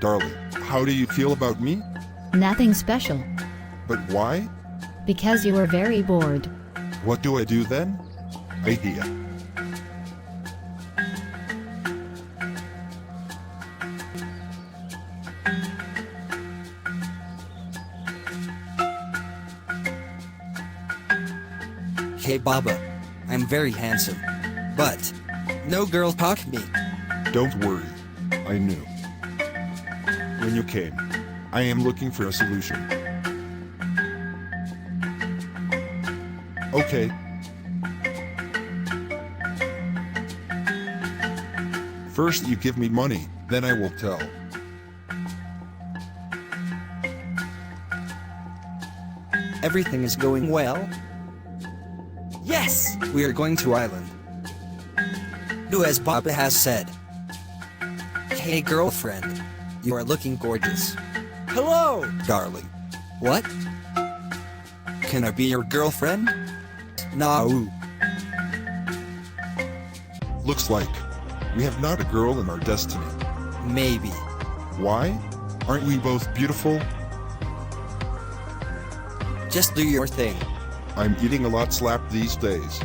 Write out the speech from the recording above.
Darling, how do you feel about me? Nothing special. But why? Because you were very bored. What do I do then? Idea. Hey Baba, I'm very handsome, but no girl talk me. Don't worry. I knew. When you came, I am looking for a solution. Okay. First you give me money, then I will tell. Everything is going well? Yes, we are going to island. Do as Baba has said. Hey girlfriend, you are looking gorgeous. Hello, darling. What? Can I be your girlfriend? No. Looks like we have not a girl in our destiny. Maybe. Why? Aren't we both beautiful? Just do your thing. I'm eating a lot slap these days.